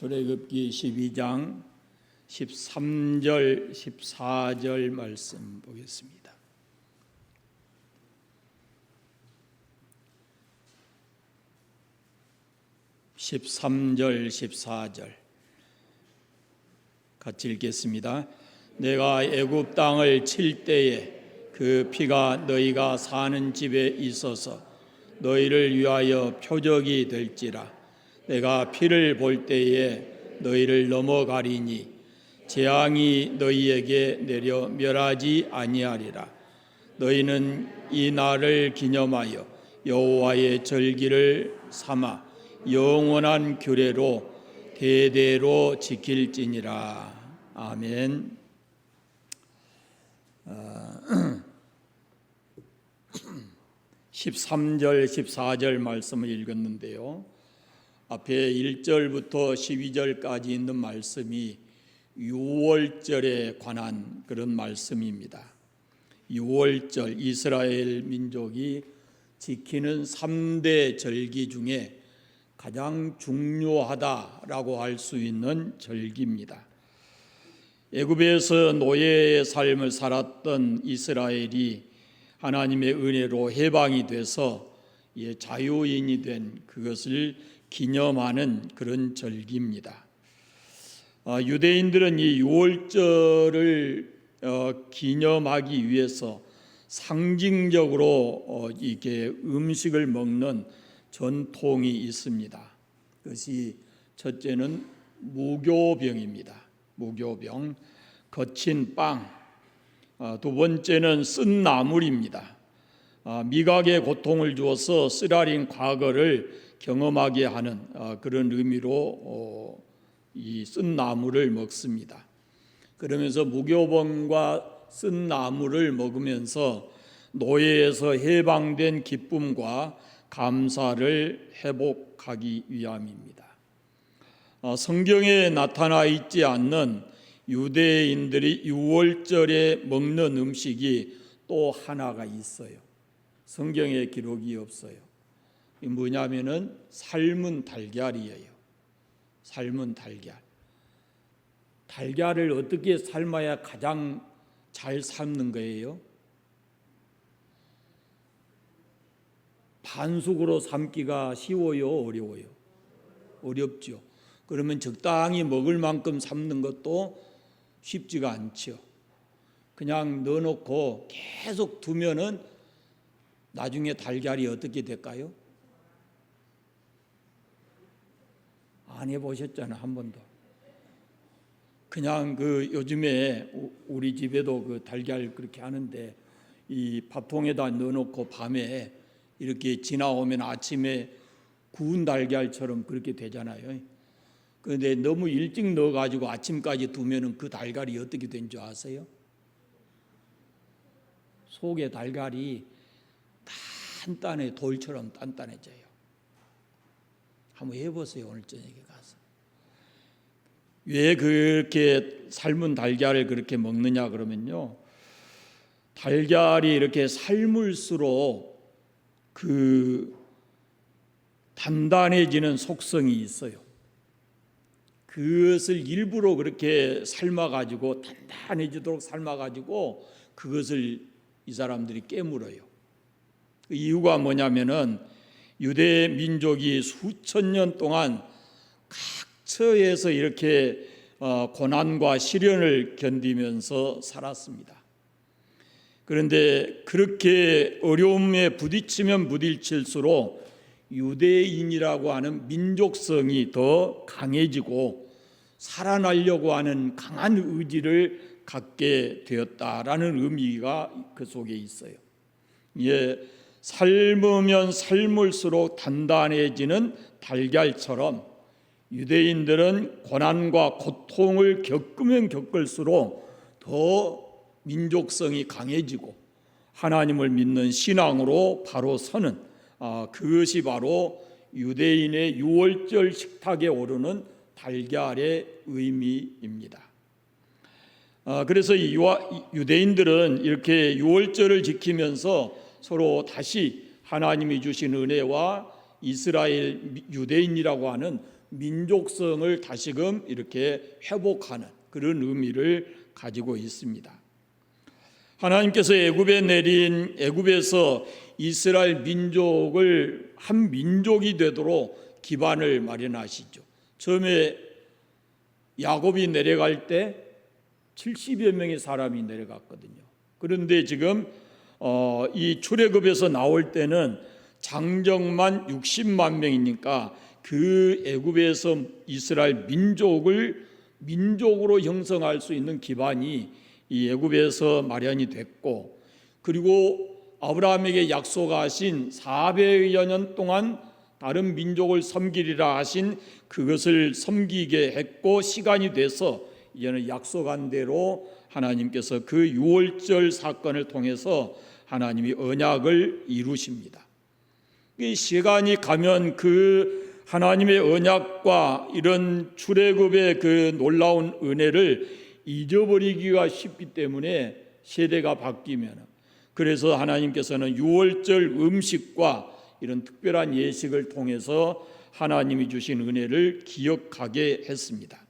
출애굽기 12장 13절 14절 말씀 보겠습니다. (13절) (14절) 같이 읽겠습니다. 내가 애굽 땅을 칠 때에 그 피가 너희가 사는 집에 있어서 너희를 위하여 표적이 될지라. 내가 피를 볼 때에 너희를 넘어가리니 재앙이 너희에게 내려 멸하지 아니하리라. 너희는 이 날을 기념하여 여호와의 절기를 삼아 영원한 규례로 대대로 지킬지니라. 아멘. 13절 14절 말씀을 읽었는데요, 앞에 1절부터 12절까지 있는 말씀이 유월절에 관한 그런 말씀입니다. 유월절, 이스라엘 민족이 지키는 3대 절기 중에 가장 중요하다라고 할 수 있는 절기입니다. 애굽에서 노예의 삶을 살았던 이스라엘이 하나님의 은혜로 해방이 돼서 자유인이 된 그것을 기념하는 그런 절기입니다. 유대인들은 이 유월절을 기념하기 위해서 상징적으로 이렇게 음식을 먹는 전통이 있습니다. 그것이 첫째는 무교병입니다. 무교병, 거친 빵. 두 번째는 쓴 나물입니다. 미각의 고통을 주어서 쓰라린 과거를 경험하게 하는 그런 의미로 이 쓴 나물을 먹습니다. 그러면서 무교병과 쓴 나물을 먹으면서 노예에서 해방된 기쁨과 감사를 회복하기 위함입니다. 성경에 나타나 있지 않는 유대인들이 유월절에 먹는 음식이 또 하나가 있어요. 성경에 기록이 없어요. 뭐냐면은 삶은 달걀이에요. 삶은 달걀. 달걀을 어떻게 삶아야 가장 잘 삶는 거예요? 반숙으로 삶기가 쉬워요, 어려워요? 어렵죠. 그러면 적당히 먹을 만큼 삶는 것도 쉽지가 않죠. 그냥 넣어놓고 계속 두면은 나중에 달걀이 어떻게 될까요? 안 해보셨잖아요, 한 번도. 그냥 요즘에 우리 집에도 그 달걀 그렇게 하는데 이 밥통에다 넣어놓고 밤에 이렇게 지나오면 아침에 구운 달걀처럼 그렇게 되잖아요. 그런데 너무 일찍 넣어가지고 아침까지 두면은 그 달걀이 어떻게 된 줄 아세요? 속에 달걀이 단단해, 돌처럼 단단해져요. 한번 해보세요, 오늘 저녁에 가서. 왜 그렇게 삶은 달걀을 그렇게 먹느냐 그러면요, 달걀이 이렇게 삶을수록 단단해지는 속성이 있어요. 그것을 일부러 그렇게 삶아가지고 단단해지도록 삶아가지고 그것을 이 사람들이 깨물어요. 그 이유가 뭐냐면은 유대 민족이 수천 년 동안 각처에서 이렇게 고난과 시련을 견디면서 살았습니다. 그런데 그렇게 어려움에 부딪히면 부딪힐수록 유대인이라고 하는 민족성이 더 강해지고 살아나려고 하는 강한 의지를 갖게 되었다라는 의미가 그 속에 있어요. 삶으면 삶을수록 단단해지는 달걀처럼 유대인들은 고난과 고통을 겪으면 겪을수록 더 민족성이 강해지고 하나님을 믿는 신앙으로 바로 서는 그것이 바로 유대인의 유월절 식탁에 오르는 달걀의 의미입니다. 그래서 유대인들은 이렇게 유월절을 지키면서 서로 다시 하나님이 주신 은혜와 이스라엘 유대인이라고 하는 민족성을 다시금 이렇게 회복하는 그런 의미를 가지고 있습니다. 하나님께서 애굽에 내린 애굽에서 이스라엘 민족을 한 민족이 되도록 기반을 마련하시죠. 처음에 야곱이 내려갈 때 70여 명의 사람이 내려갔거든요. 그런데 지금 이 출애굽에서 나올 때는 장정만 60만 명이니까 그 애굽에서 이스라엘 민족으로 형성할 수 있는 기반이 이 애굽에서 마련이 됐고, 그리고 아브라함에게 약속하신 400여 년 동안 다른 민족을 섬기리라 하신 그것을 섬기게 했고, 시간이 돼서 이제는 약속한 대로 하나님께서 그 유월절 사건을 통해서 하나님이 언약을 이루십니다. 이 시간이 가면 그 하나님의 언약과 이런 출애굽의 그 놀라운 은혜를 잊어버리기가 쉽기 때문에 세대가 바뀌면, 그래서 하나님께서는 유월절 음식과 이런 특별한 예식을 통해서 하나님이 주신 은혜를 기억하게 했습니다.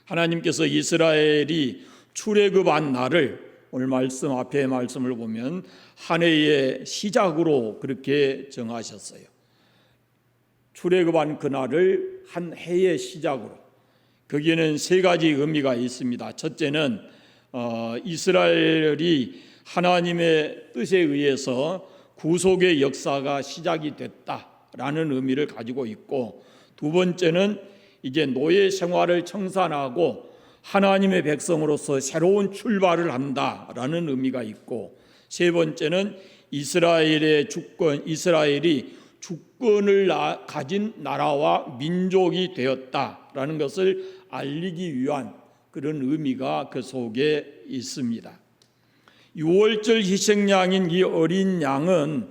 하나님께서 이스라엘이 출애굽한 날을 오늘 말씀 앞에 말씀을 보면 한 해의 시작으로 그렇게 정하셨어요. 출애굽한 그날을 한 해의 시작으로. 거기에는 세 가지 의미가 있습니다. 첫째는 이스라엘이 하나님의 뜻에 의해서 구속의 역사가 시작이 됐다라는 의미를 가지고 있고, 두 번째는 이제 노예 생활을 청산하고 하나님의 백성으로서 새로운 출발을 한다라는 의미가 있고, 세 번째는 이스라엘이 주권을 가진 나라와 민족이 되었다라는 것을 알리기 위한 그런 의미가 그 속에 있습니다. 유월절 희생양인 이 어린 양은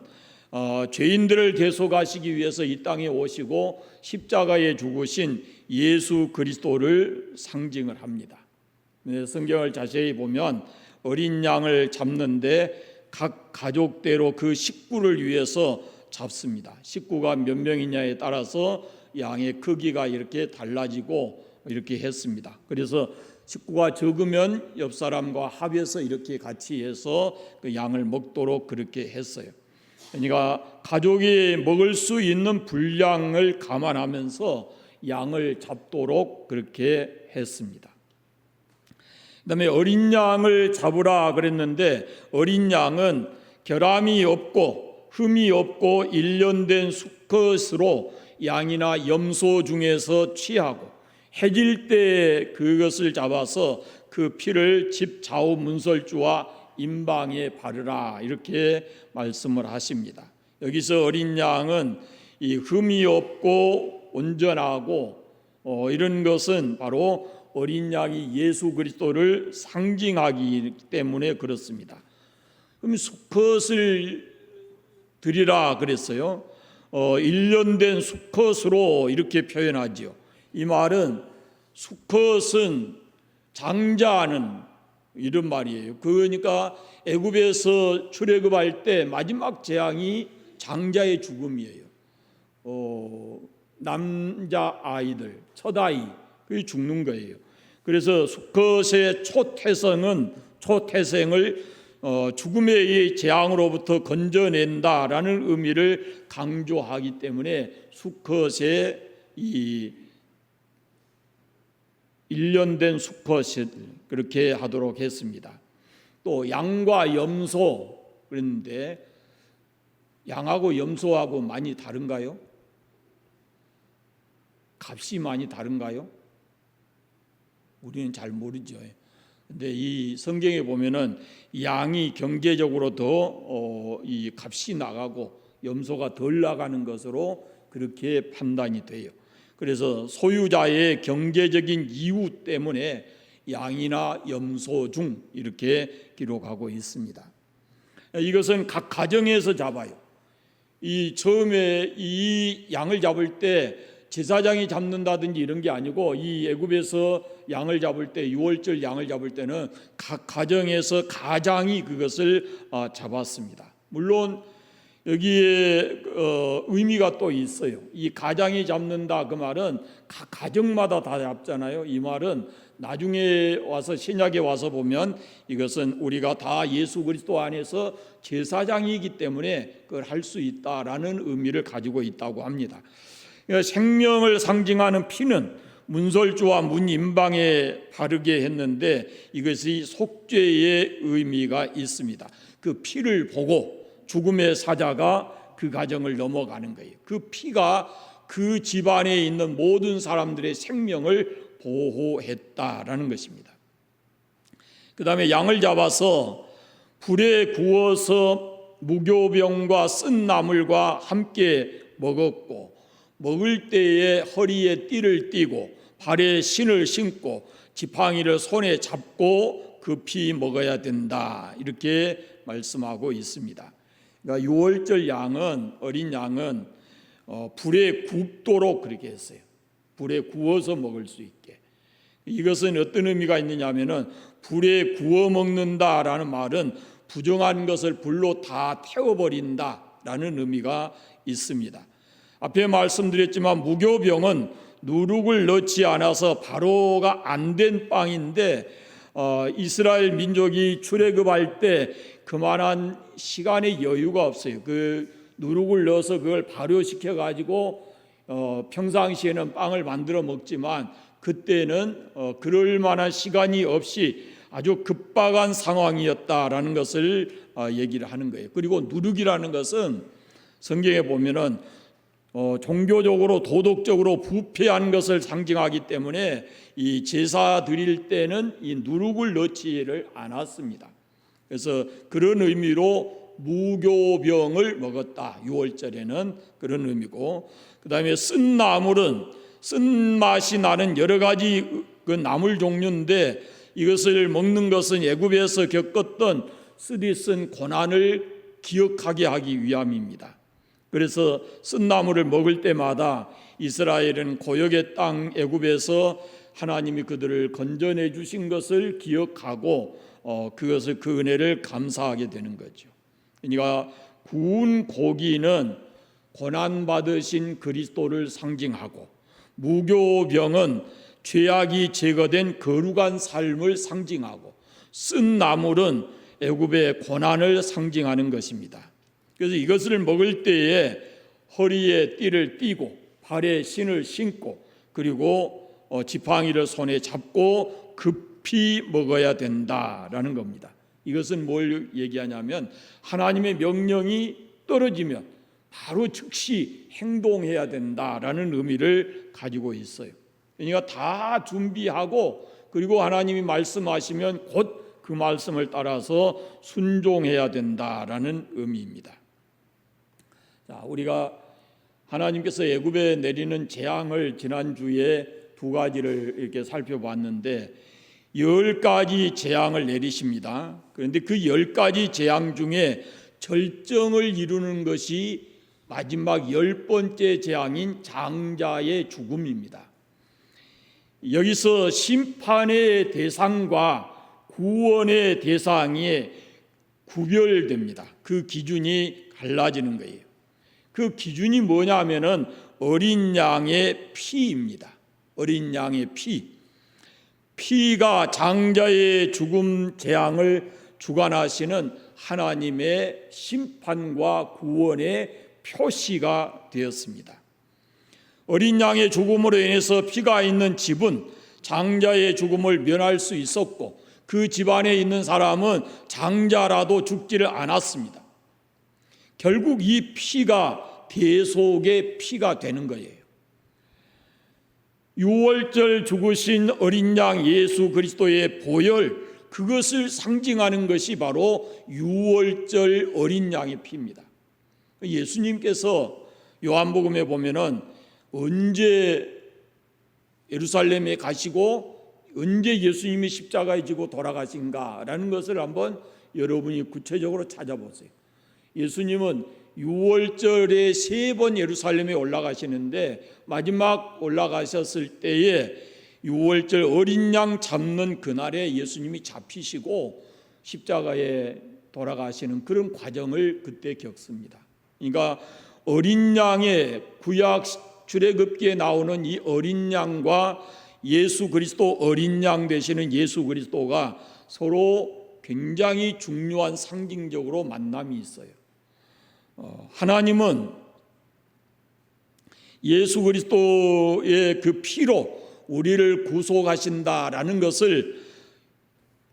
죄인들을 대속하시기 위해서 이 땅에 오시고 십자가에 죽으신 예수 그리스도를 상징을 합니다. 성경을 자세히 보면 어린 양을 잡는데 각 가족대로 그 식구를 위해서 잡습니다. 식구가 몇 명이냐에 따라서 양의 크기가 이렇게 달라지고 이렇게 했습니다. 그래서 식구가 적으면 옆 사람과 합해서 이렇게 같이 해서 그 양을 먹도록 그렇게 했어요. 그러니까 가족이 먹을 수 있는 분량을 감안하면서 양을 잡도록 그렇게 했습니다. 그다음에 어린 양을 잡으라 그랬는데, 어린 양은 결함이 없고 흠이 없고 1년 된 수컷으로 양이나 염소 중에서 취하고 해질 때 그것을 잡아서 그 피를 집 좌우 문설주와 임방에 바르라, 이렇게 말씀을 하십니다. 여기서 어린 양은 이 흠이 없고 온전하고 이런 것은 바로 어린 양이 예수 그리스도를 상징하기 때문에 그렇습니다. 그럼 수컷을 드리라 그랬어요. 1년 된 수컷으로 이렇게 표현하지요. 이 말은 수컷은 장자는 이런 말이에요. 그러니까 애굽에서 출애굽할 때 마지막 재앙이 장자의 죽음이에요. 남자 아이들, 첫 아이, 그게 죽는 거예요. 그래서 수컷의 초태생을 죽음의 재앙으로부터 건져낸다라는 의미를 강조하기 때문에 수컷의 이 1년 된 수컷을 그렇게 하도록 했습니다. 또 양과 염소 그랬는데, 양하고 염소하고 많이 다른가요? 값이 많이 다른가요? 우리는 잘 모르죠. 근데 이 성경에 보면은 양이 경제적으로 더 이 값이 나가고 염소가 덜 나가는 것으로 그렇게 판단이 돼요. 그래서 소유자의 경제적인 이유 때문에 양이나 염소 중 이렇게 기록하고 있습니다. 이것은 각 가정에서 잡아요. 이 처음에 이 양을 잡을 때 제사장이 잡는다든지 이런 게 아니고, 이 애굽에서 양을 잡을 때, 유월절 양을 잡을 때는 각 가정에서 가장이 그것을 잡았습니다. 물론 여기에 의미가 또 있어요. 이 가장이 잡는다 그 말은 각 가정마다 다 잡잖아요. 이 말은 나중에 와서 신약에 와서 보면 이것은 우리가 다 예수 그리스도 안에서 제사장이기 때문에 그걸 할 수 있다라는 의미를 가지고 있다고 합니다. 그러니까 생명을 상징하는 피는 문설주와 문인방에 바르게 했는데 이것이 속죄의 의미가 있습니다. 그 피를 보고 죽음의 사자가 그 가정을 넘어가는 거예요. 그 피가 그 집안에 있는 모든 사람들의 생명을 보호했다라는 것입니다. 그 다음에 양을 잡아서 불에 구워서 무교병과 쓴 나물과 함께 먹었고 먹을 때에 허리에 띠를 띠고 발에 신을 신고 지팡이를 손에 잡고 급히 먹어야 된다, 이렇게 말씀하고 있습니다. 그러니까 유월절 양은, 어린 양은 불에 굽도록 그렇게 했어요. 불에 구워서 먹을 수 있게. 이것은 어떤 의미가 있느냐 하면은 불에 구워 먹는다라는 말은 부정한 것을 불로 다 태워버린다라는 의미가 있습니다. 앞에 말씀드렸지만 무교병은 누룩을 넣지 않아서 발효가 안 된 빵인데 이스라엘 민족이 출애굽할 때 그만한 시간의 여유가 없어요. 그 누룩을 넣어서 그걸 발효시켜 가지고 평상시에는 빵을 만들어 먹지만 그때는 그럴 만한 시간이 없이 아주 급박한 상황이었다라는 것을 얘기를 하는 거예요. 그리고 누룩이라는 것은 성경에 보면은 종교적으로 도덕적으로 부패한 것을 상징하기 때문에 이 제사 드릴 때는 이 누룩을 넣지를 않았습니다. 그래서 그런 의미로 무교병을 먹었다, 유월절에는 그런 의미고, 그 다음에 쓴 나물은 쓴맛이 나는 여러 가지 그 나물 종류인데 이것을 먹는 것은 애굽에서 겪었던 쓰디쓴 고난을 기억하게 하기 위함입니다. 그래서 쓴 나물을 먹을 때마다 이스라엘은 고역의 땅 애굽에서 하나님이 그들을 건져내 주신 것을 기억하고 그것을, 그 은혜를 감사하게 되는 거죠. 그러니까 구운 고기는 고난 받으신 그리스도를 상징하고 무교병은 죄악이 제거된 거룩한 삶을 상징하고 쓴 나물은 애굽의 고난을 상징하는 것입니다. 그래서 이것을 먹을 때에 허리에 띠를 띠고 발에 신을 신고 그리고 지팡이를 손에 잡고 급히 먹어야 된다라는 겁니다. 이것은 뭘 얘기하냐면 하나님의 명령이 떨어지면 바로 즉시 행동해야 된다라는 의미를 가지고 있어요. 그러니까 다 준비하고 그리고 하나님이 말씀하시면 곧 그 말씀을 따라서 순종해야 된다라는 의미입니다. 자, 우리가 하나님께서 애굽에 내리는 재앙을 지난주에 두 가지를 이렇게 살펴봤는데 10가지 재앙을 내리십니다. 그런데 그 10가지 재앙 중에 절정을 이루는 것이 마지막 10번째 재앙인 장자의 죽음입니다. 여기서 심판의 대상과 구원의 대상이 구별됩니다. 그 기준이 갈라지는 거예요. 그 기준이 뭐냐 하면은 어린 양의 피입니다. 어린 양의 피. 피가 장자의 죽음 재앙을 주관하시는 하나님의 심판과 구원의 표시가 되었습니다. 어린 양의 죽음으로 인해서 피가 있는 집은 장자의 죽음을 면할 수 있었고 그 집안에 있는 사람은 장자라도 죽지를 않았습니다. 결국 이 피가 대속의 피가 되는 거예요. 유월절 죽으신 어린 양 예수 그리스도의 보혈, 그것을 상징하는 것이 바로 유월절 어린 양의 피입니다. 예수님께서 요한복음에 보면은 언제 예루살렘에 가시고 언제 예수님이 십자가에 지고 돌아가신가라는 것을 한번 여러분이 구체적으로 찾아보세요. 예수님은 6월절에 3번 예루살렘에 올라가시는데 마지막 올라가셨을 때에 6월절 어린 양 잡는 그날에 예수님이 잡히시고 십자가에 돌아가시는 그런 과정을 그때 겪습니다. 그러니까 어린 양의 구약 출애굽기에 나오는 이 어린 양과 예수 그리스도 어린 양 되시는 예수 그리스도가 서로 굉장히 중요한 상징적으로 만남이 있어요. 하나님은 예수 그리스도의 그 피로 우리를 구속하신다라는 것을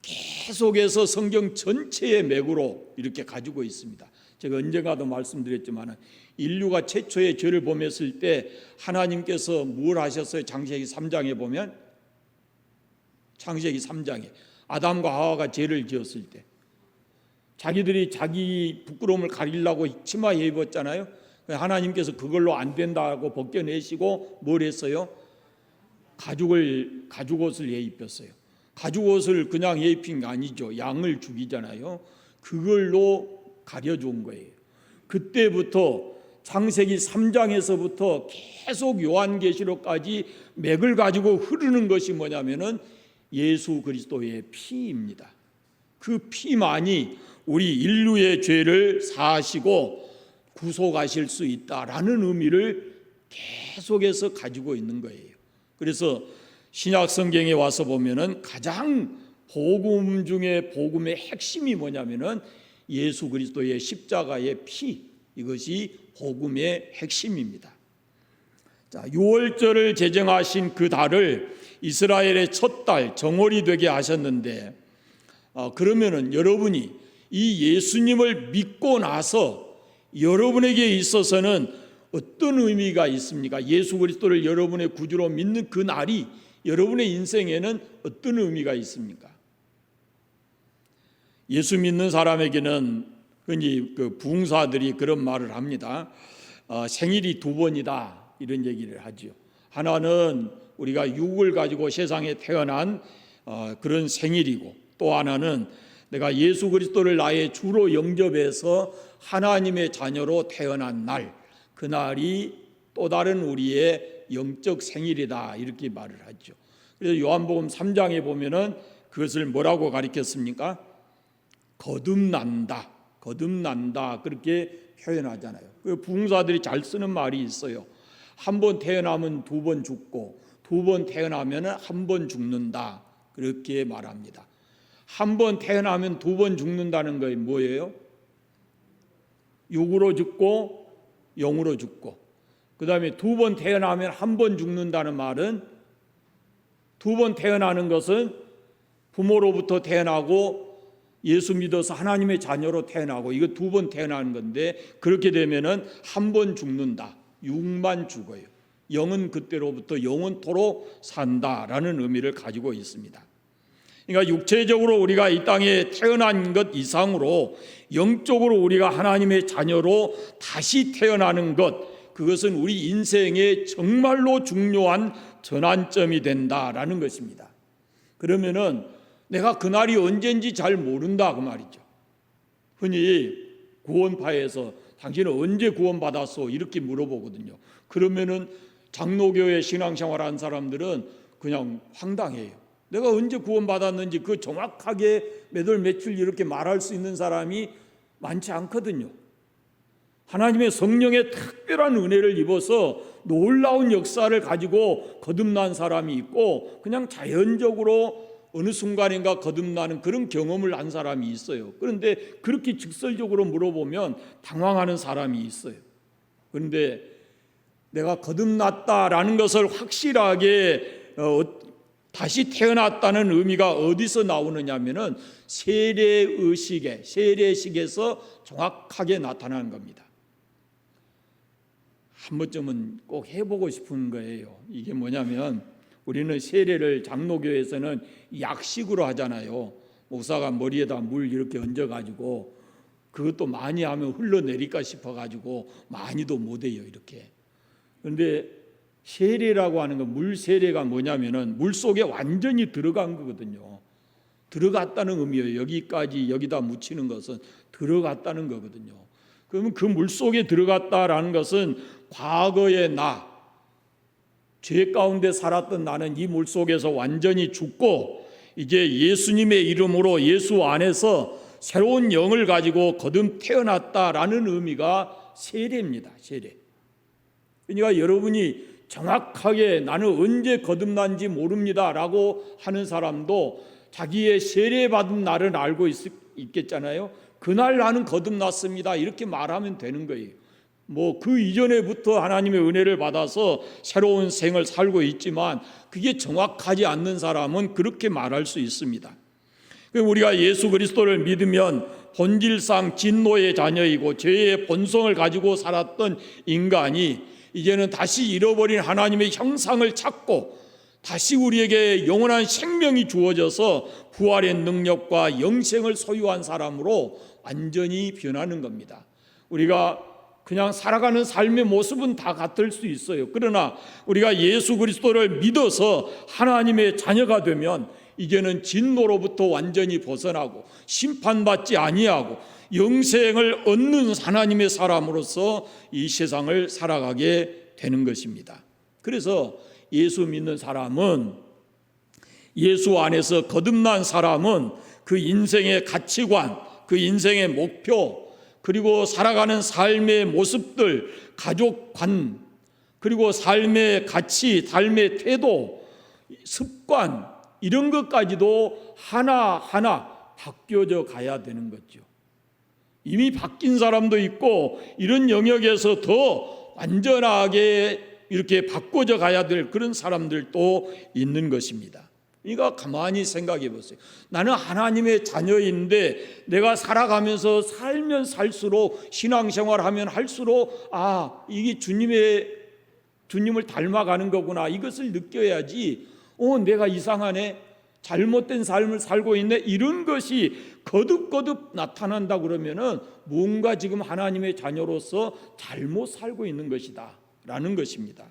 계속해서 성경 전체의 맥으로 이렇게 가지고 있습니다. 제가 언젠가도 말씀드렸지만 인류가 최초의 죄를 범했을 때 하나님께서 뭘 하셨어요? 창세기 3장에 보면, 창세기 3장에 아담과 하와가 죄를 지었을 때 자기들이 자기 부끄러움을 가리려고 치마 입었잖아요. 하나님께서 그걸로 안 된다고 벗겨내시고 뭘 했어요? 가죽옷을 입혔어요. 가죽옷을 그냥 입힌 게 아니죠. 양을 죽이잖아요. 그걸로 가려준 거예요. 그때부터 창세기 3장에서부터 계속 요한계시록까지 맥을 가지고 흐르는 것이 뭐냐면은 예수 그리스도의 피입니다. 그 피만이 우리 인류의 죄를 사하시고 구속하실 수 있다라는 의미를 계속해서 가지고 있는 거예요. 그래서 신약 성경에 와서 보면은 가장 복음 중에 복음의 핵심이 뭐냐면은 예수 그리스도의 십자가의 피, 이것이 복음의 핵심입니다. 자, 유월절을 제정하신 그 달을 이스라엘의 첫 달 정월이 되게 하셨는데, 그러면은 여러분이 이 예수님을 믿고 나서 여러분에게 있어서는 어떤 의미가 있습니까? 예수 그리스도를 여러분의 구주로 믿는 그 날이 여러분의 인생에는 어떤 의미가 있습니까? 예수 믿는 사람에게는 흔히 그 부흥사들이 그런 말을 합니다. 생일이 두 번이다, 이런 얘기를 하죠. 하나는 우리가 육을 가지고 세상에 태어난 그런 생일이고, 또 하나는 내가 예수 그리스도를 나의 주로 영접해서 하나님의 자녀로 태어난 날, 그날이 또 다른 우리의 영적 생일이다, 이렇게 말을 하죠. 그래서 요한복음 3장에 보면은 그것을 뭐라고 가리켰습니까? 거듭난다, 거듭난다, 그렇게 표현하잖아요. 그 부흥사들이 잘 쓰는 말이 있어요. 한 번 태어나면 두 번 죽고, 두 번 태어나면 한 번 죽는다, 그렇게 말합니다. 한 번 태어나면 두 번 죽는다는 게 뭐예요? 육으로 죽고 영으로 죽고, 그 다음에 두 번 태어나면 한 번 죽는다는 말은, 두 번 태어나는 것은 부모로부터 태어나고 예수 믿어서 하나님의 자녀로 태어나고, 이거 두 번 태어나는 건데, 그렇게 되면은 한 번 죽는다, 육만 죽어요. 영은 그때로부터 영원토록 산다라는 의미를 가지고 있습니다. 그러니까 육체적으로 우리가 이 땅에 태어난 것 이상으로 영적으로 우리가 하나님의 자녀로 다시 태어나는 것, 그것은 우리 인생의 정말로 중요한 전환점이 된다라는 것입니다. 그러면은 내가 그날이 언제인지 잘 모른다, 그 말이죠. 흔히 구원파에서 당신은 언제 구원받았어? 이렇게 물어보거든요. 그러면은 장로교회 신앙생활한 사람들은 그냥 황당해요. 내가 언제 구원받았는지 그 정확하게 몇 월 며칠 이렇게 말할 수 있는 사람이 많지 않거든요. 하나님의 성령의 특별한 은혜를 입어서 놀라운 역사를 가지고 거듭난 사람이 있고, 그냥 자연적으로 어느 순간인가 거듭나는 그런 경험을 한 사람이 있어요. 그런데 그렇게 직설적으로 물어보면 당황하는 사람이 있어요. 그런데 내가 거듭났다라는 것을 확실하게 다시 태어났다는 의미가 어디서 나오느냐면은 세례식에서 정확하게 나타나는 겁니다. 한 번쯤은 꼭 해보고 싶은 거예요. 이게 뭐냐면, 우리는 세례를 장로교에서는 약식으로 하잖아요. 목사가 머리에다 물 이렇게 얹어가지고, 그것도 많이 하면 흘러내릴까 싶어가지고 많이도 못해요, 이렇게. 그런데 세례라고 하는 건, 물 세례가 뭐냐면은 물 속에 완전히 들어간 거거든요. 들어갔다는 의미예요. 여기까지 여기다 묻히는 것은 들어갔다는 거거든요. 그러면 그 물 속에 들어갔다라는 것은 과거의 나, 죄 가운데 살았던 나는 이 물 속에서 완전히 죽고, 이제 예수님의 이름으로 예수 안에서 새로운 영을 가지고 거듭 태어났다라는 의미가 세례입니다. 세례. 그러니까 여러분이 정확하게 나는 언제 거듭난지 모릅니다 라고 하는 사람도 자기의 세례받은 날은 알고 있겠잖아요. 그날 나는 거듭났습니다 이렇게 말하면 되는 거예요. 뭐 그 이전에부터 하나님의 은혜를 받아서 새로운 생을 살고 있지만 그게 정확하지 않는 사람은 그렇게 말할 수 있습니다. 우리가 예수 그리스도를 믿으면 본질상 진노의 자녀이고 죄의 본성을 가지고 살았던 인간이 이제는 다시 잃어버린 하나님의 형상을 찾고 다시 우리에게 영원한 생명이 주어져서 부활의 능력과 영생을 소유한 사람으로 완전히 변하는 겁니다. 우리가 그냥 살아가는 삶의 모습은 다 같을 수 있어요. 그러나 우리가 예수 그리스도를 믿어서 하나님의 자녀가 되면 이제는 진노로부터 완전히 벗어나고 심판받지 아니하고 영생을 얻는 하나님의 사람으로서 이 세상을 살아가게 되는 것입니다. 그래서 예수 믿는 사람은, 예수 안에서 거듭난 사람은 그 인생의 가치관, 그 인생의 목표, 그리고 살아가는 삶의 모습들, 가족관, 그리고 삶의 가치, 삶의 태도, 습관, 이런 것까지도 하나하나 바뀌어져 가야 되는 거죠. 이미 바뀐 사람도 있고 이런 영역에서 더 완전하게 이렇게 바꿔져 가야 될 그런 사람들도 있는 것입니다. 그러니까 가만히 생각해 보세요. 나는 하나님의 자녀인데 내가 살아가면서 살면 살수록, 신앙생활하면 할수록 이게 주님을 닮아가는 거구나, 이것을 느껴야지 내가 이상하네, 잘못된 삶을 살고 있네, 이런 것이 거듭거듭 나타난다 그러면은 뭔가 지금 하나님의 자녀로서 잘못 살고 있는 것이다 라는 것입니다.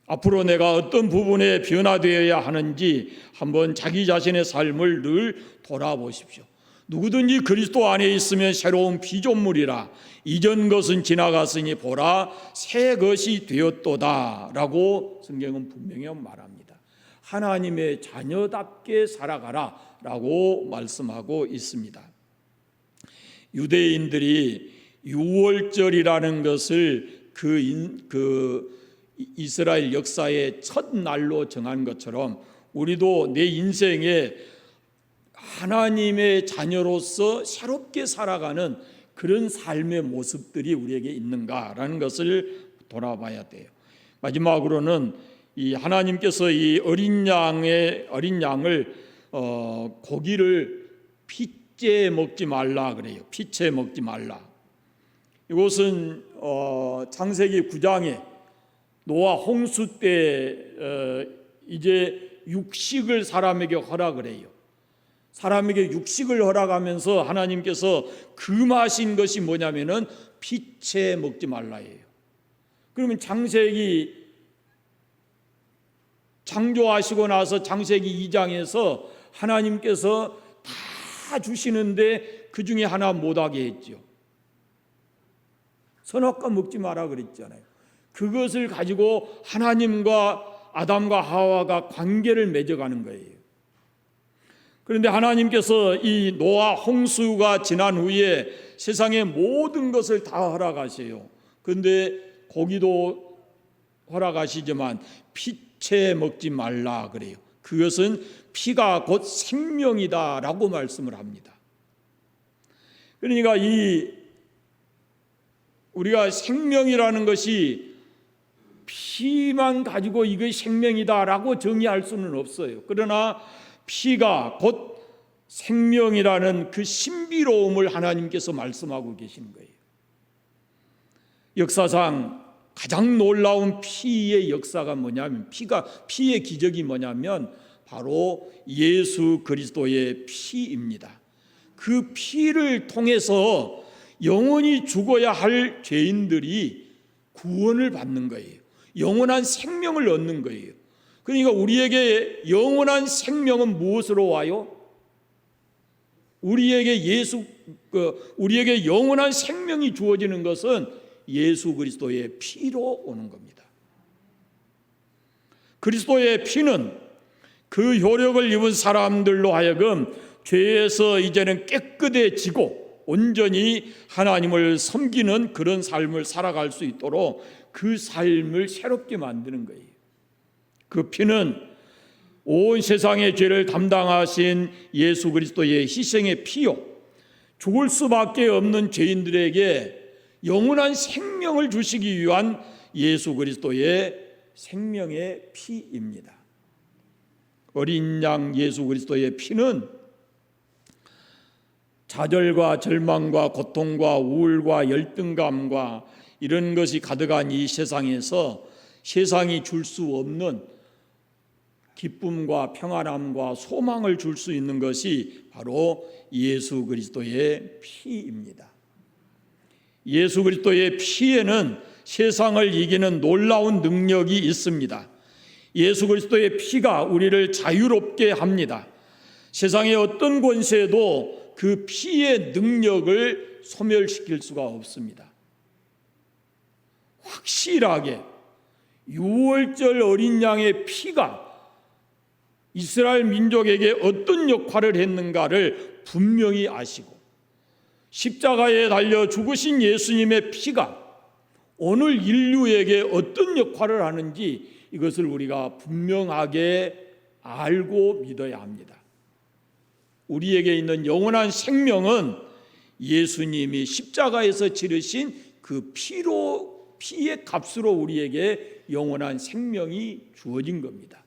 앞으로 내가 어떤 부분에 변화되어야 하는지 한번 자기 자신의 삶을 늘 돌아보십시오. 누구든지 그리스도 안에 있으면 새로운 피조물이라, 이전 것은 지나갔으니 보라 새 것이 되었도다 라고 성경은 분명히 말합니다. 하나님의 자녀답게 살아가라 라고 말씀하고 있습니다. 유대인들이 유월절이라는 것을 그 이스라엘 역사의 첫 날로 정한 것처럼 우리도 내 인생에 하나님의 자녀로서 새롭게 살아가는 그런 삶의 모습들이 우리에게 있는가라는 것을 돌아봐야 돼요. 마지막으로는 이 하나님께서 이 어린 양을 고기를 피째 먹지 말라 그래요. 피째 먹지 말라. 이것은 창세기 9장에 노아 홍수 때 이제 육식을 사람에게 허락을 해요. 사람에게 육식을 허락하면서 하나님께서 금하신 것이 뭐냐면은 피채 먹지 말라예요. 그러면 창조하시고 나서 창세기 2장에서 하나님께서 다 주시는데 그 중에 하나 못하게 했죠. 선악과 먹지 마라 그랬잖아요. 그것을 가지고 하나님과 아담과 하와가 관계를 맺어가는 거예요. 그런데 하나님께서 이 노아 홍수가 지난 후에 세상의 모든 것을 다 허락하세요. 그런데 고기도 허락하시지만 피채 먹지 말라 그래요. 그것은 피가 곧 생명이다라고 말씀을 합니다. 그러니까 우리가 생명이라는 것이 피만 가지고 이게 생명이다라고 정의할 수는 없어요. 그러나 피가 곧 생명이라는 그 신비로움을 하나님께서 말씀하고 계시는 거예요. 역사상 가장 놀라운 피의 역사가 뭐냐면, 피의 기적이 뭐냐면 바로 예수 그리스도의 피입니다. 그 피를 통해서 영원히 죽어야 할 죄인들이 구원을 받는 거예요. 영원한 생명을 얻는 거예요. 그러니까 우리에게 영원한 생명은 무엇으로 와요? 우리에게 영원한 생명이 주어지는 것은 예수 그리스도의 피로 오는 겁니다. 그리스도의 피는 그 효력을 입은 사람들로 하여금 죄에서 이제는 깨끗해지고 온전히 하나님을 섬기는 그런 삶을 살아갈 수 있도록 그 삶을 새롭게 만드는 거예요. 그 피는 온 세상의 죄를 담당하신 예수 그리스도의 희생의 피요, 죽을 수밖에 없는 죄인들에게 영원한 생명을 주시기 위한 예수 그리스도의 생명의 피입니다. 어린 양 예수 그리스도의 피는 좌절과 절망과 고통과 우울과 열등감과 이런 것이 가득한 이 세상에서 세상이 줄 수 없는 기쁨과 평안함과 소망을 줄 수 있는 것이 바로 예수 그리스도의 피입니다. 예수 그리스도의 피에는 세상을 이기는 놀라운 능력이 있습니다. 예수 그리스도의 피가 우리를 자유롭게 합니다. 세상의 어떤 권세도 그 피의 능력을 소멸시킬 수가 없습니다. 확실하게 유월절 어린 양의 피가 이스라엘 민족에게 어떤 역할을 했는가를 분명히 아시고, 십자가에 달려 죽으신 예수님의 피가 오늘 인류에게 어떤 역할을 하는지 이것을 우리가 분명하게 알고 믿어야 합니다. 우리에게 있는 영원한 생명은 예수님이 십자가에서 치르신 그 피의 값으로 우리에게 영원한 생명이 주어진 겁니다.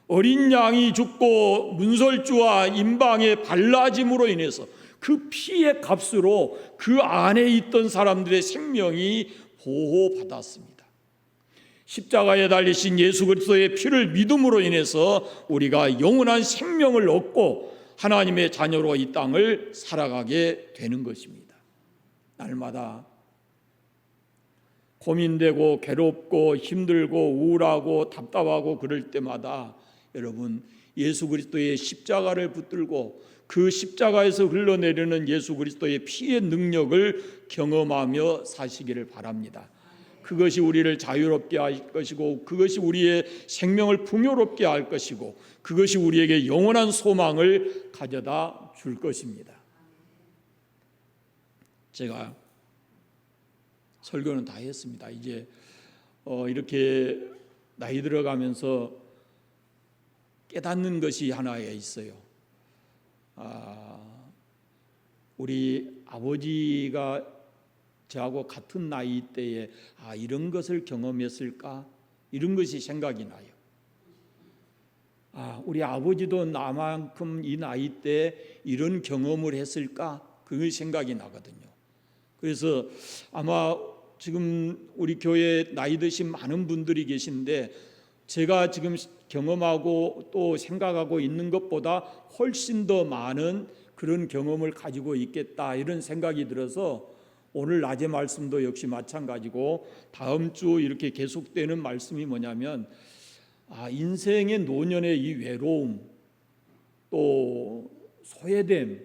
어린 양이 죽고 문설주와 임방의 발라짐으로 인해서 그 피의 값으로 그 안에 있던 사람들의 생명이 보호받았습니다. 십자가에 달리신 예수 그리스도의 피를 믿음으로 인해서 우리가 영원한 생명을 얻고 하나님의 자녀로 이 땅을 살아가게 되는 것입니다. 날마다 고민되고 괴롭고 힘들고 우울하고 답답하고 그럴 때마다 여러분 예수 그리스도의 십자가를 붙들고 그 십자가에서 흘러내리는 예수 그리스도의 피의 능력을 경험하며 사시기를 바랍니다. 그것이 우리를 자유롭게 할 것이고, 그것이 우리의 생명을 풍요롭게 할 것이고, 그것이 우리에게 영원한 소망을 가져다 줄 것입니다. 제가 설교는 다 했습니다. 이제 이렇게 나이 들어가면서 깨닫는 것이 하나 있어요. 우리 아버지가 저하고 같은 나이 때에 이런 것을 경험했을까? 이런 것이 생각이 나요. 우리 아버지도 나만큼 이 나이 때 이런 경험을 했을까? 그게 생각이 나거든요. 그래서 아마 지금 우리 교회에 나이 드신 많은 분들이 계신데 제가 지금 경험하고 또 생각하고 있는 것보다 훨씬 더 많은 그런 경험을 가지고 있겠다, 이런 생각이 들어서 오늘 낮의 말씀도 역시 마찬가지고 다음 주 이렇게 계속되는 말씀이 뭐냐면 인생의 노년의 이 외로움 또 소외됨,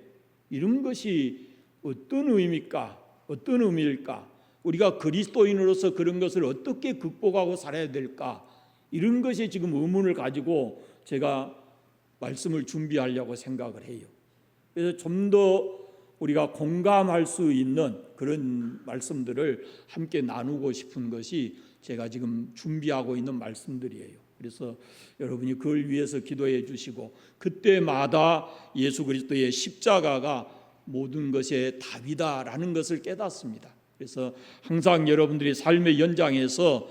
이런 것이 어떤 의미일까? 어떤 의미일까? 우리가 그리스도인으로서 그런 것을 어떻게 극복하고 살아야 될까? 이런 것이 지금 의문을 가지고 제가 말씀을 준비하려고 생각을 해요. 그래서 좀 더 우리가 공감할 수 있는 그런 말씀들을 함께 나누고 싶은 것이 제가 지금 준비하고 있는 말씀들이에요. 그래서 여러분이 그걸 위해서 기도해 주시고, 그때마다 예수 그리스도의 십자가가 모든 것의 답이다라는 것을 깨닫습니다. 그래서 항상 여러분들이 삶의 연장에서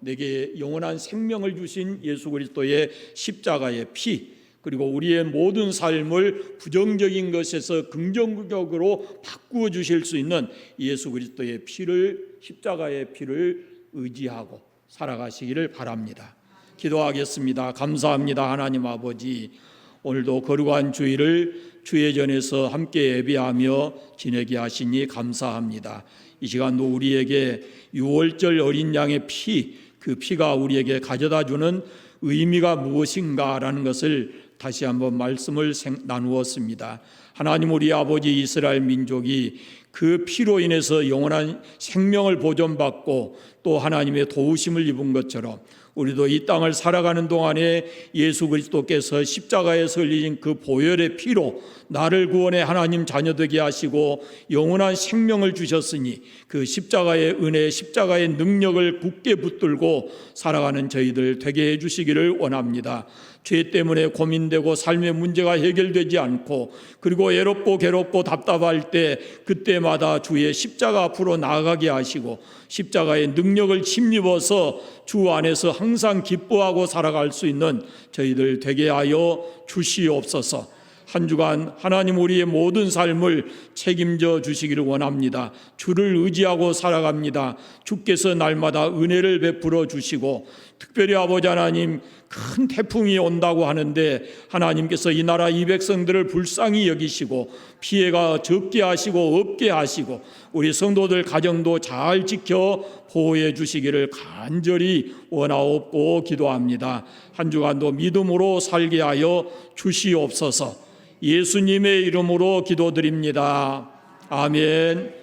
내게 영원한 생명을 주신 예수 그리스도의 십자가의 피, 그리고 우리의 모든 삶을 부정적인 것에서 긍정적으로 바꾸어 주실 수 있는 예수 그리스도의 피를, 십자가의 피를 의지하고 살아가시기를 바랍니다. 기도하겠습니다. 감사합니다. 하나님 아버지, 오늘도 거룩한 주일을 주의 전에서 함께 예배하며 지내게 하시니 감사합니다. 이 시간도 우리에게 유월절 어린 양의 피, 그 피가 우리에게 가져다 주는 의미가 무엇인가라는 것을 다시 한번 말씀을 나누었습니다. 하나님, 우리 아버지 이스라엘 민족이 그 피로 인해서 영원한 생명을 보존받고 또 하나님의 도우심을 입은 것처럼 우리도 이 땅을 살아가는 동안에 예수 그리스도께서 십자가에서 흘리신 그 보혈의 피로 나를 구원해 하나님 자녀 되게 하시고 영원한 생명을 주셨으니 그 십자가의 은혜, 십자가의 능력을 굳게 붙들고 살아가는 저희들 되게 해주시기를 원합니다. 죄 때문에 고민되고 삶의 문제가 해결되지 않고 그리고 외롭고 괴롭고 답답할 때 그때마다 주의 십자가 앞으로 나아가게 하시고 십자가의 능력을 힘입어서 주 안에서 항상 기뻐하고 살아갈 수 있는 저희들 되게 하여 주시옵소서. 한 주간 하나님 우리의 모든 삶을 책임져 주시기를 원합니다. 주를 의지하고 살아갑니다. 주께서 날마다 은혜를 베풀어 주시고 특별히 아버지 하나님 큰 태풍이 온다고 하는데 하나님께서 이 나라 이 백성들을 불쌍히 여기시고 피해가 적게 하시고 없게 하시고 우리 성도들 가정도 잘 지켜 보호해 주시기를 간절히 원하옵고 기도합니다. 한 주간도 믿음으로 살게 하여 주시옵소서. 예수님의 이름으로 기도드립니다. 아멘.